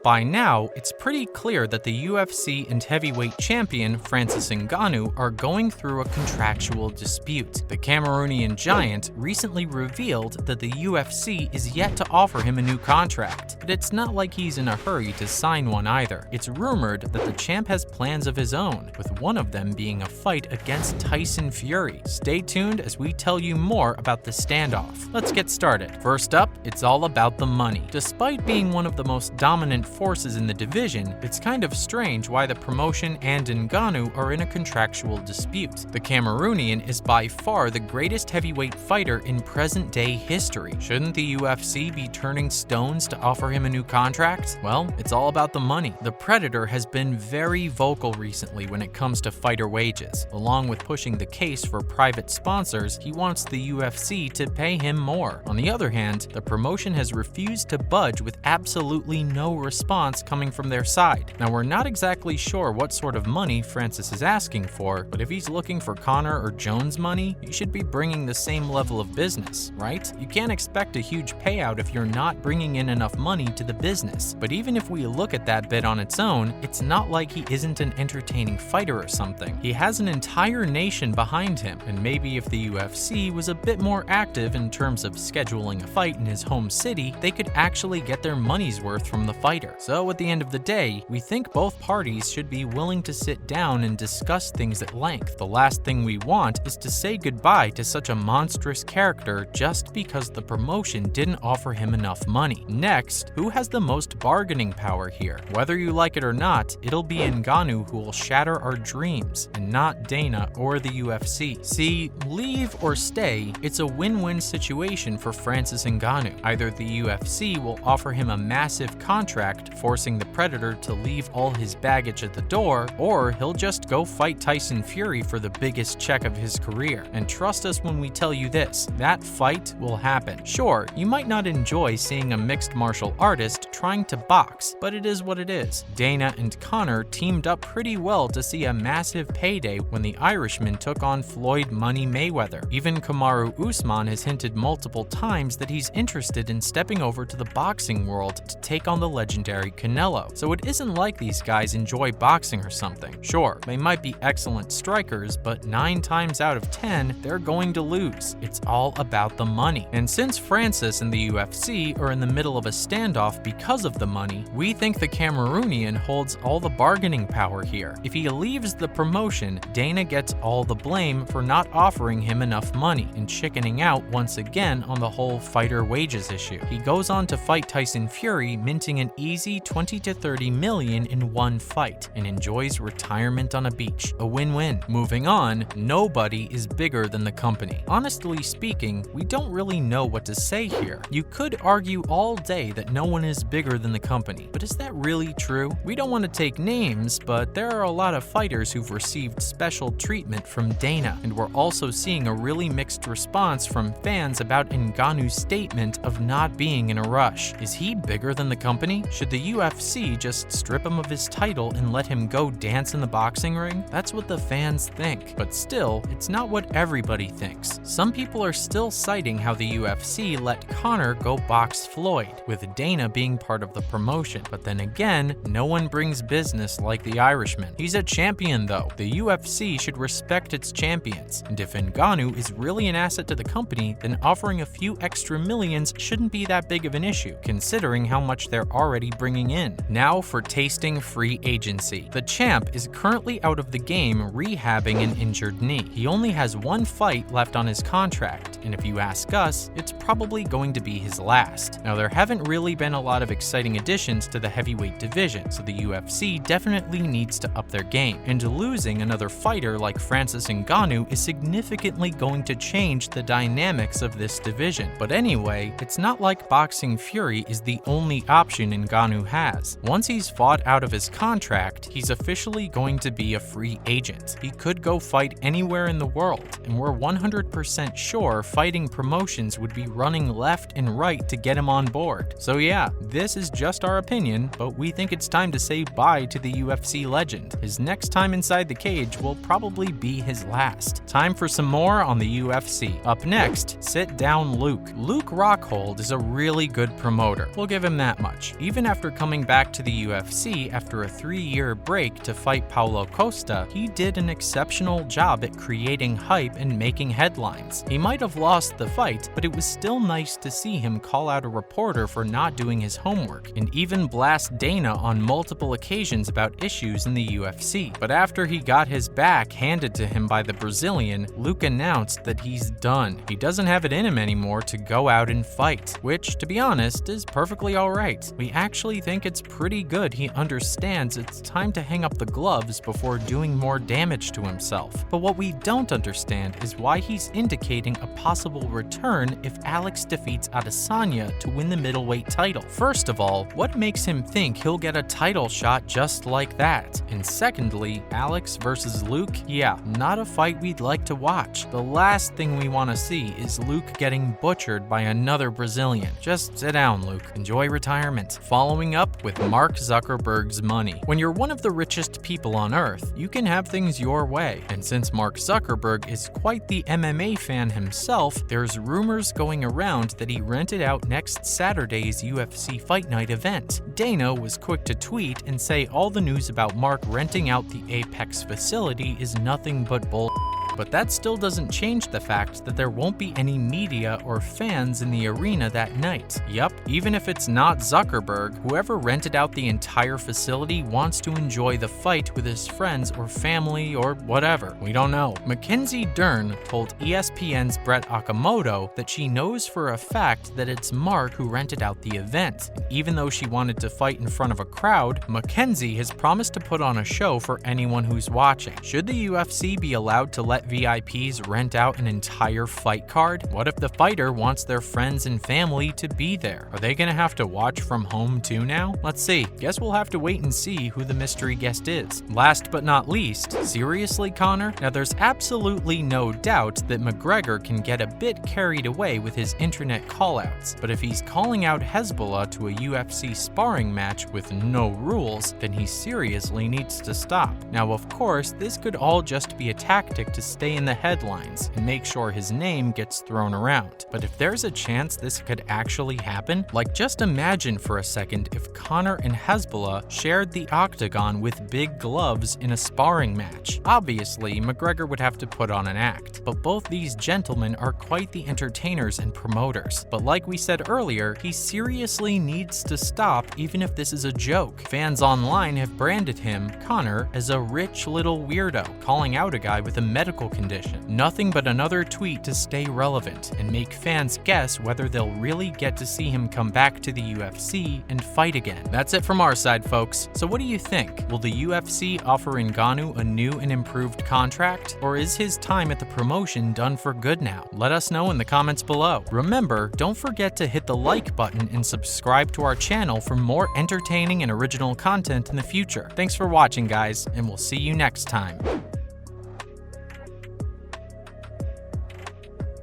By now, it's pretty clear that the UFC and heavyweight champion Francis Ngannou are going through a contractual dispute. The Cameroonian giant recently revealed that the UFC is yet to offer him a new contract, but it's not like he's in a hurry to sign one either. It's rumored that the champ has plans of his own, with one of them being a fight against Tyson Fury. Stay tuned as we tell you more about the standoff. Let's get started. First up, it's all about the money. Despite being one of the most dominant forces in the division, it's kind of strange why the promotion and Ngannou are in a contractual dispute. The Cameroonian is by far the greatest heavyweight fighter in present-day history. Shouldn't the UFC be turning stones to offer him a new contract? Well, it's all about the money. The Predator has been very vocal recently when it comes to fighter wages. Along with pushing the case for private sponsors, he wants the UFC to pay him more. On the other hand, the promotion has refused to budge with absolutely no response coming from their side. Now, we're not exactly sure what sort of money Francis is asking for, but if he's looking for Conor or Jones money, you should be bringing the same level of business, right? You can't expect a huge payout if you're not bringing in enough money to the business. But even if we look at that bit on its own, it's not like he isn't an entertaining fighter or something. He has an entire nation behind him, and maybe if the UFC was a bit more active in terms of scheduling a fight in his home city, they could actually get their money's worth from the fighter. So at the end of the day, we think both parties should be willing to sit down and discuss things at length. The last thing we want is to say goodbye to such a monstrous character just because the promotion didn't offer him enough money. Next, who has the most bargaining power here? Whether you like it or not, it'll be Ngannou who will shatter our dreams, and not Dana or the UFC. See, leave or stay, it's a win-win situation for Francis Ngannou. Either the UFC will offer him a massive contract, forcing the Predator to leave all his baggage at the door, or he'll just go fight Tyson Fury for the biggest check of his career. And trust us when we tell you this, that fight will happen. Sure, you might not enjoy seeing a mixed martial artist trying to box, but it is what it is. Dana and Conor teamed up pretty well to see a massive payday when the Irishman took on Floyd Money Mayweather. Even Kamaru Usman has hinted multiple times that he's interested in stepping over to the boxing world to take on the legendary Canelo. So it isn't like these guys enjoy boxing or something. Sure, they might be excellent strikers, but 9 times out of 10, they're going to lose. It's all about the money. And since Francis and the UFC are in the middle of a standoff because of the money, we think the Cameroonian holds all the bargaining power here. If he leaves the promotion, Dana gets all the blame for not offering him enough money and chickening out once again on the whole fighter wages issue. He goes on to fight Tyson Fury, minting an easy 20 to 30 million in one fight, and enjoys retirement on a beach. A win-win. Moving on, nobody is bigger than the company. Honestly speaking, we don't really know what to say here. You could argue all day that no one is bigger than the company, but is that really true? We don't want to take names, but there are a lot of fighters who've received special treatment from Dana, and we're also seeing a really mixed response from fans about Ngannou's statement of not being in a rush. Is he bigger than the company? Should the UFC just strip him of his title and let him go dance in the boxing ring? That's what the fans think. But still, it's not what everybody thinks. Some people are still citing how the UFC let Conor go box Floyd, with Dana being part of the promotion. But then again, no one brings business like the Irishman. He's a champion though. The UFC should respect its champions. And if Ngannou is really an asset to the company, then offering a few extra millions shouldn't be that big of an issue, considering how much they're already bringing in. Now for tasting free agency. The champ is currently out of the game rehabbing an injured knee. He only has one fight left on his contract, and if you ask us, it's probably going to be his last. Now, there haven't really been a lot of exciting additions to the heavyweight division, so the UFC definitely needs to up their game, and losing another fighter like Francis Ngannou is significantly going to change the dynamics of this division. But anyway, it's not like boxing Fury is the only option Ngannou has. Once he's fought out of his contract, he's officially going to be a free agent. He could go fight anywhere in the world, and we're 100% sure fighting promotions would be running left and right to get him on board. So yeah, this this is just our opinion, but we think it's time to say bye to the UFC legend. His next time inside the cage will probably be his last. Time for some more on the UFC. Up next, sit down Luke. Luke Rockhold is a really good promoter. We'll give him that much. Even after coming back to the UFC after a 3-year break to fight Paulo Costa, he did an exceptional job at creating hype and making headlines. He might have lost the fight, but it was still nice to see him call out a reporter for not doing his homework, and even blast Dana on multiple occasions about issues in the UFC. But after he got his back handed to him by the Brazilian, Luke announced that he's done. He doesn't have it in him anymore to go out and fight, which, to be honest, is perfectly alright. We actually think it's pretty good he understands it's time to hang up the gloves before doing more damage to himself. But what we don't understand is why he's indicating a possible return if Alex defeats Adesanya to win the middleweight title. First of all, what makes him think he'll get a title shot just like that? And secondly, Alex versus Luke? Yeah, not a fight we'd like to watch. The last thing we want to see is Luke getting butchered by another Brazilian. Just sit down, Luke. Enjoy retirement. Following up with Mark Zuckerberg's money. When you're one of the richest people on earth, you can have things your way. And since Mark Zuckerberg is quite the MMA fan himself, there's rumors going around that he rented out next Saturday's UFC Fight Night event. Dana was quick to tweet and say all the news about Mark renting out the Apex facility is nothing but bull. But that still doesn't change the fact that there won't be any media or fans in the arena that night. Yup, even if it's not Zuckerberg, whoever rented out the entire facility wants to enjoy the fight with his friends or family or whatever. We don't know. Mackenzie Dern told ESPN's Brett Okamoto that she knows for a fact that it's Mark who rented out the event. Even though she wanted to fight in front of a crowd, Mackenzie has promised to put on a show for anyone who's watching. Should the UFC be allowed to let VIPs rent out an entire fight card? What if the fighter wants their friends and family to be there? Are they gonna have to watch from home too now? Let's see. Guess we'll have to wait and see who the mystery guest is. Last but not least, seriously, Conor? Now there's absolutely no doubt that McGregor can get a bit carried away with his internet callouts, but if he's calling out Hezbollah to a UFC sparring match with no rules, then he seriously needs to stop. Now of course, this could all just be a tactic to stay in the headlines and make sure his name gets thrown around. But if there's a chance this could actually happen, like just imagine for a second if Conor and Hezbollah shared the Octagon with big gloves in a sparring match. Obviously, McGregor would have to put on an act, but both these gentlemen are quite the entertainers and promoters. But like we said earlier, he seriously needs to stop even if this is a joke. Fans online have branded him, Conor, as a rich little weirdo, calling out a guy with a medical condition. Nothing but another tweet to stay relevant and make fans guess whether they'll really get to see him come back to the UFC and fight again. That's it from our side, folks. So what do you think? Will the UFC offer Ngannou a new and improved contract? Or is his time at the promotion done for good now? Let us know in the comments below. Remember, don't forget to hit the like button and subscribe to our channel for more entertaining and original content in the future. Thanks for watching, guys, and we'll see you next time.